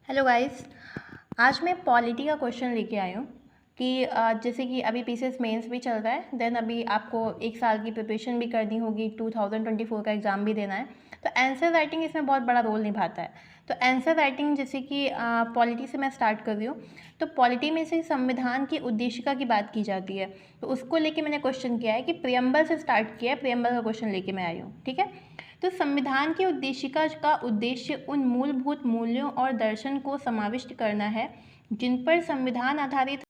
Hello guys. आज मैं polity का क्वेश्चन लेके आई हूँ कि जैसे कि अभी पीसीएस मेंस भी चल रहा है, देन अभी आपको एक साल की प्रिपरेशन भी करनी होगी, 2024 का एग्ज़ाम भी देना है। तो आंसर राइटिंग इसमें बहुत बड़ा रोल निभाता है। तो आंसर राइटिंग जैसे कि पॉलिटी से मैं स्टार्ट कर रही हूँ। तो पॉलिटी में से संविधान की उद्देशिका की बात की जाती है, तो उसको लेके मैंने क्वेश्चन किया है कि प्रियम्बल से स्टार्ट किया है, प्रियम्बल का क्वेश्चन लेके मैं आई हूँ। ठीक है। तो संविधान की उद्देशिका का उद्देश्य उन मूलभूत मूल्यों और दर्शन को समाविष्ट करना है जिन पर संविधान आधारित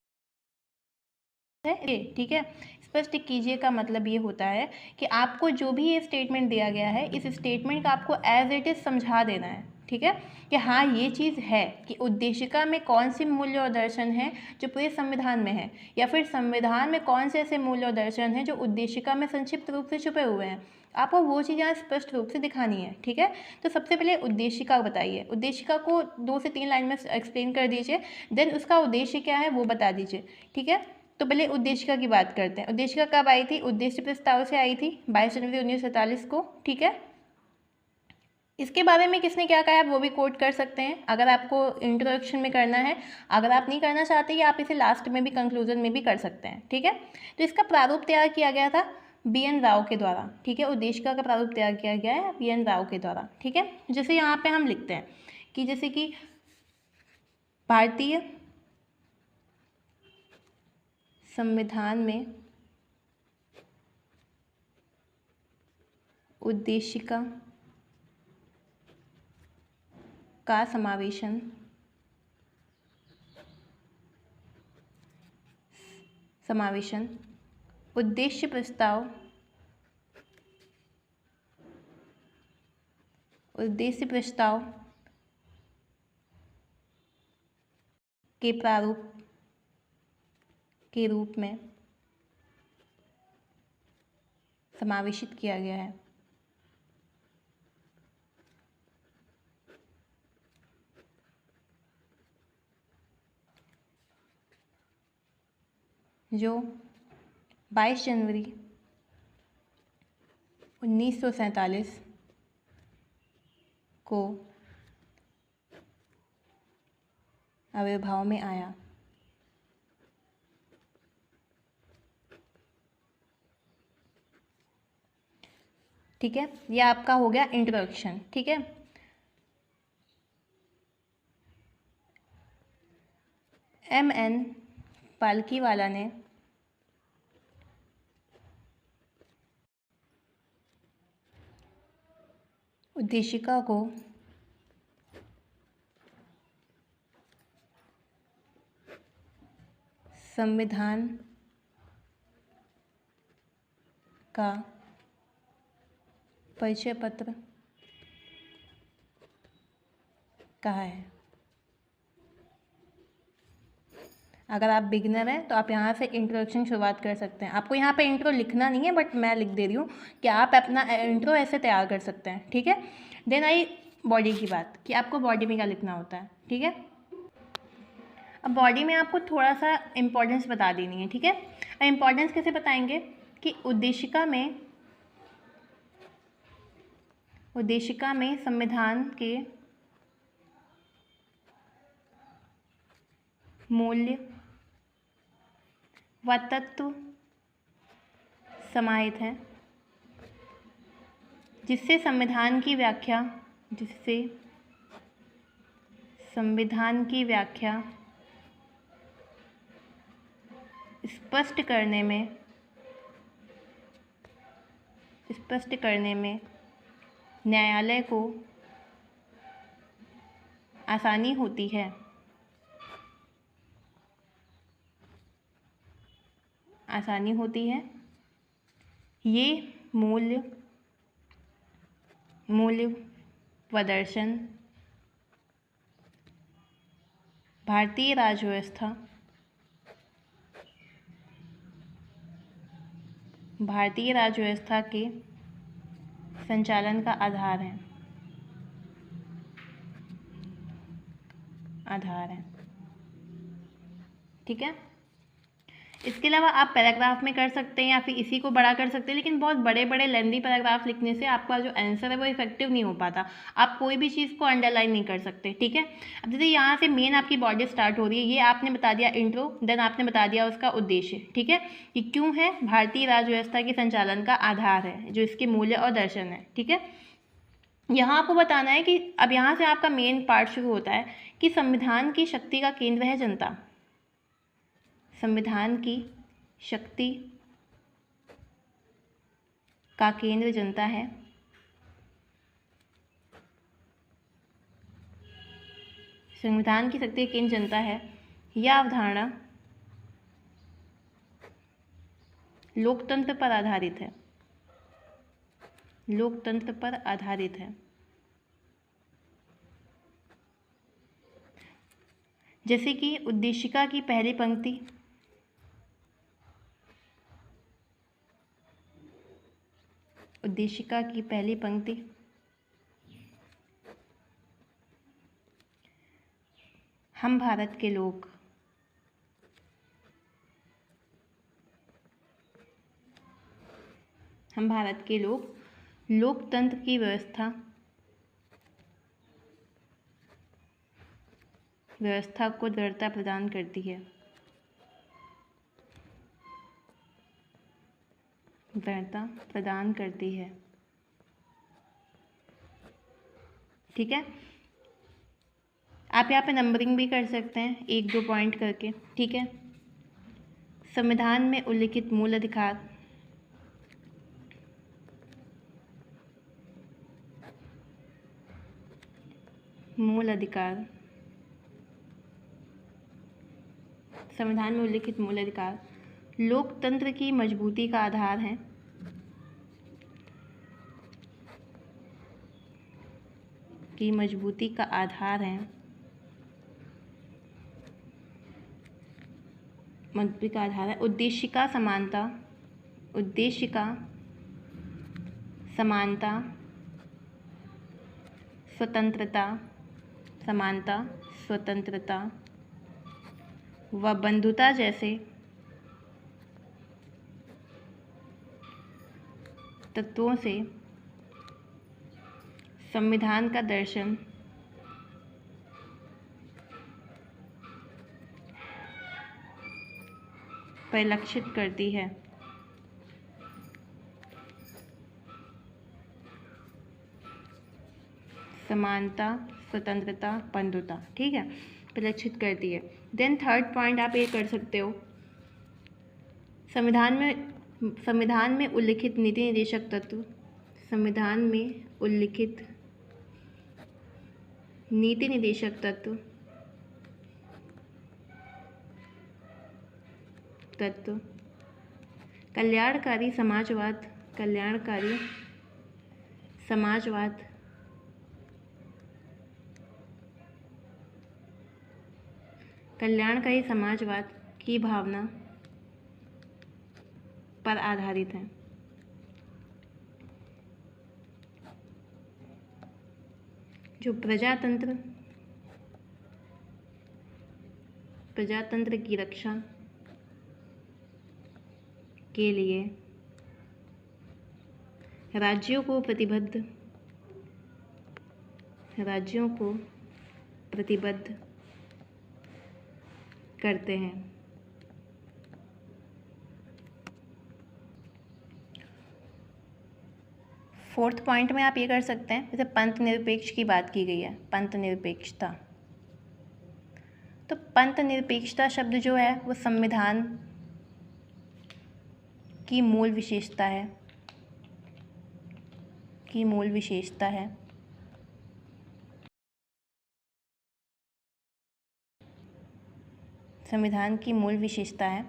है। ठीक है। स्पष्ट कीजिए का मतलब ये होता है कि आपको जो भी ये स्टेटमेंट दिया गया है, इस स्टेटमेंट का आपको एज इट इज़ समझा देना है। ठीक है, कि हाँ ये चीज़ है कि उद्देशिका में कौन से मूल्य और दर्शन हैं जो पूरे संविधान में है, या फिर संविधान में कौन से ऐसे मूल्य और दर्शन हैं जो उद्देशिका में संक्षिप्त रूप से छुपे हुए हैं। आपको वो चीज़ यहाँ स्पष्ट रूप से दिखानी है। ठीक है। तो सबसे पहले उद्देशिका बताइए, उद्देशिका को 2 से 3 लाइन में एक्सप्लेन कर दीजिए, देन उसका उद्देश्य क्या है वो बता दीजिए। ठीक है। तो पहले उद्देशिका की बात करते हैं। उद्देशिका कब आई थी? उद्देश्य प्रस्ताव से आई थी 22 जनवरी 1947 को। ठीक है। इसके बारे में किसने क्या कहा है वो भी कोट कर सकते हैं अगर आपको इंट्रोडक्शन में करना है। अगर आप नहीं करना चाहते या आप इसे लास्ट में भी कंक्लूजन में भी कर सकते हैं। ठीक है। तो इसका प्रारूप तैयार किया गया था BN राव के द्वारा। ठीक है। उद्देशिका का प्रारूप तैयार किया गया है BN राव के द्वारा। ठीक है। जैसे यहाँ पे हम लिखते हैं कि जैसे कि भारतीय संविधान में उद्देशिका का समावेशन उद्देश्य प्रस्ताव के प्रारूप के रूप में समावेशित किया गया है। जो 22 जनवरी 1947 को आविर्भाव में आया। ठीक है। यह आपका हो गया इंट्रोडक्शन। ठीक है। MN पालकीवाला ने उद्देशिका को संविधान का परिचय पत्र कहा है। अगर आप बिगिनर हैं तो आप यहाँ से इंट्रोडक्शन शुरुआत कर सकते हैं। आपको यहाँ पे इंट्रो लिखना नहीं है, बट मैं लिख दे रही हूँ कि आप अपना इंट्रो ऐसे तैयार कर सकते हैं। ठीक है। देन आई बॉडी की बात कि आपको बॉडी में क्या लिखना होता है। ठीक है। अब बॉडी में आपको थोड़ा सा इम्पोर्टेंस बता देनी है। ठीक है। अब इम्पोर्टेंस कैसे बताएंगे कि उद्देशिका में संविधान के मूल्य व तत्व समाहित हैं जिससे संविधान की व्याख्या स्पष्ट करने में न्यायालय को आसानी होती है। ये मूल्य व दर्शन भारतीय राजव्यवस्था के संचालन का आधार है। ठीक है। इसके अलावा आप पैराग्राफ में कर सकते हैं या फिर इसी को बड़ा कर सकते हैं, लेकिन बहुत बड़े बड़े लेंदी पैराग्राफ लिखने से आपका जो आंसर है वो इफेक्टिव नहीं हो पाता। आप कोई भी चीज़ को अंडरलाइन नहीं कर सकते, ठीक है। अब जैसे यहाँ से मेन आपकी बॉडी स्टार्ट हो रही है, ये आपने बता दिया इंट्रो, देन आपने बता दिया उसका उद्देश्य, ठीक है, कि क्यों है भारतीय राज्य व्यवस्था के संचालन का आधार है, जो इसके मूल्य और दर्शन है, ठीक है। यहाँ आपको बताना है कि अब यहाँ से आपका मेन पार्ट शुरू होता है कि संविधान की शक्ति का केंद्र है जनता। संविधान की शक्ति का केंद्र जनता है। संविधान की शक्ति का केंद्र जनता है, यह अवधारणा लोकतंत्र पर आधारित है। लोकतंत्र पर आधारित है। जैसे कि उद्देशिका की पहली पंक्ति, उद्देशिका की पहली पंक्ति हम भारत के लोग लोकतंत्र की व्यवस्था को दृढ़ता प्रदान करती है। दृढ़ता प्रदान करती है, ठीक है। आप यहाँ पे नंबरिंग भी कर सकते हैं 1-2 पॉइंट करके, ठीक है। संविधान में उल्लिखित मूल अधिकार, संविधान में उल्लिखित मूल अधिकार लोकतंत्र की मजबूती का आधार है। मजबूती का आधार है। उद्देश्य का समानता, स्वतंत्रता व बंधुता जैसे तत्वों से संविधान का दर्शन परिलक्षित करती है। समानता, स्वतंत्रता, बंधुता, ठीक है, परिलक्षित करती है। देन थर्ड पॉइंट आप ये कर सकते हो, संविधान में उल्लिखित नीति निर्देशक तत्व, संविधान में उल्लिखित नीति निर्देशक तत्व कल्याणकारी समाजवाद, की भावना पर आधारित है। जो प्रजातंत्र की रक्षा के लिए राज्यों को प्रतिबद्ध करते हैं। फोर्थ पॉइंट में आप ये कर सकते हैं, जैसे पंथ निरपेक्ष की बात की गई है, पंथ निरपेक्षता। तो पंथ निरपेक्षता शब्द जो है वो संविधान की मूल विशेषता है। संविधान की मूल विशेषता है,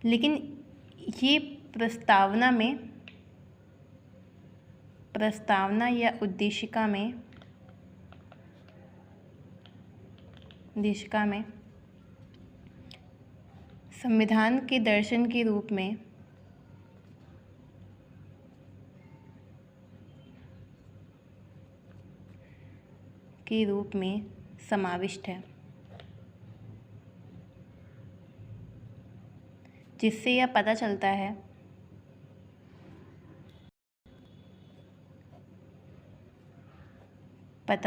लेकिन ये प्रस्तावना या उद्देशिका में संविधान के दर्शन के रूप में समाविष्ट है। जिससे यह पता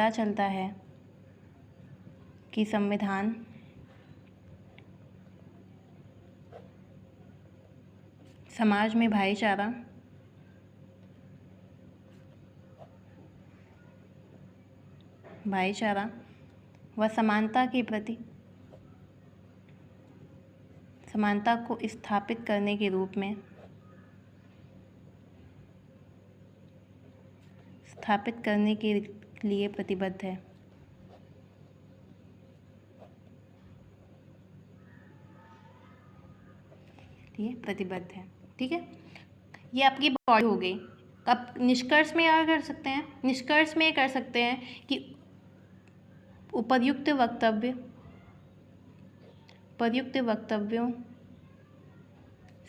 चलता है कि संविधान समाज में भाईचारा व समानता के प्रति समानता को स्थापित करने के रूप में स्थापित करने के लिए प्रतिबद्ध है। ये प्रतिबद्ध है। ठीक है, ये आपकी बॉडी हो गई। अब निष्कर्ष में क्या कर सकते हैं? निष्कर्ष में कर सकते हैं कि उपर्युक्त वक्तव्यों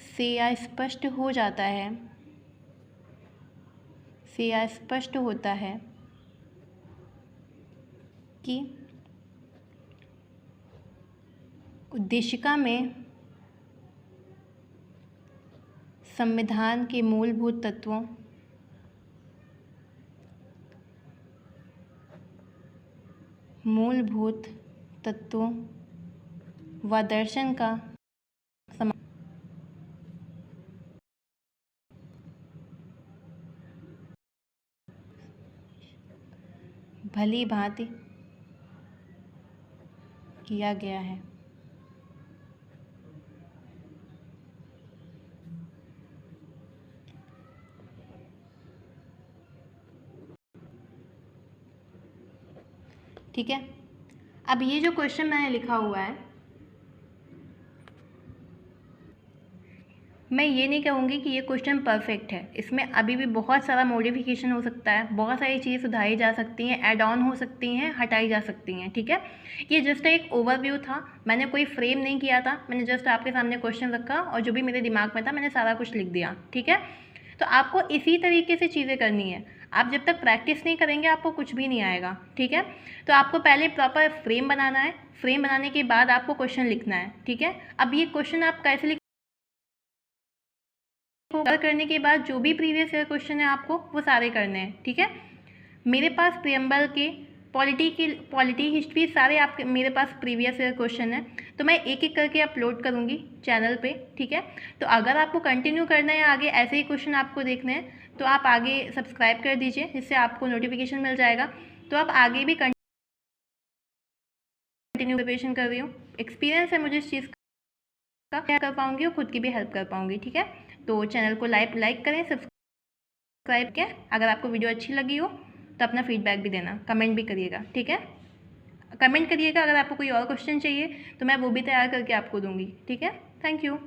से यह स्पष्ट होता है कि उद्देशिका में संविधान के मूलभूत तत्वों व दर्शन का भली भांति किया गया है। ठीक है, अब ये जो क्वेश्चन मैंने लिखा हुआ है, मैं ये नहीं कहूँगी कि ये क्वेश्चन परफेक्ट है। इसमें अभी भी बहुत सारा मॉडिफिकेशन हो सकता है, बहुत सारी चीज़ सुधारी जा सकती हैं, ऐड ऑन हो सकती हैं, हटाई जा सकती हैं। ठीक है, ये जस्ट एक ओवरव्यू था, मैंने कोई फ्रेम नहीं किया था, मैंने जस्ट आपके सामने क्वेश्चन रखा और जो भी मेरे दिमाग में था मैंने सारा कुछ लिख दिया। ठीक है, तो आपको इसी तरीके से चीज़ें करनी है। आप जब तक प्रैक्टिस नहीं करेंगे आपको कुछ भी नहीं आएगा। ठीक है, तो आपको पहले प्रॉपर फ्रेम बनाना है, फ्रेम बनाने के बाद आपको क्वेश्चन लिखना है। ठीक है, अब ये क्वेश्चन आप कैसे करने के बाद जो भी प्रीवियस ईयर क्वेश्चन है आपको वो सारे करने हैं। ठीक है, मेरे पास प्रियम्बल के पॉलिटी हिस्ट्री सारे आपके मेरे पास प्रीवियस ईयर क्वेश्चन है, तो मैं एक एक करके अपलोड करूँगी चैनल पे। ठीक है, तो अगर आपको कंटिन्यू करना है आगे ऐसे ही क्वेश्चन आपको देखने हैं तो आप आगे सब्सक्राइब कर दीजिए, जिससे आपको नोटिफिकेशन मिल जाएगा। तो आप आगे भी कंटिन्यू प्रिपरेशन कर रही हूँ, एक्सपीरियंस है मुझे इस चीज़ का, क्या कर पाऊँगी और खुद की भी हेल्प कर पाऊँगी। ठीक है, तो चैनल को लाइक करें, सब्सक्राइब करें। अगर आपको वीडियो अच्छी लगी हो तो अपना फीडबैक भी देना, कमेंट भी करिएगा। ठीक है, कमेंट करिएगा। अगर आपको कोई और क्वेश्चन चाहिए तो मैं वो भी तैयार करके आपको दूँगी। ठीक है, थैंक यू।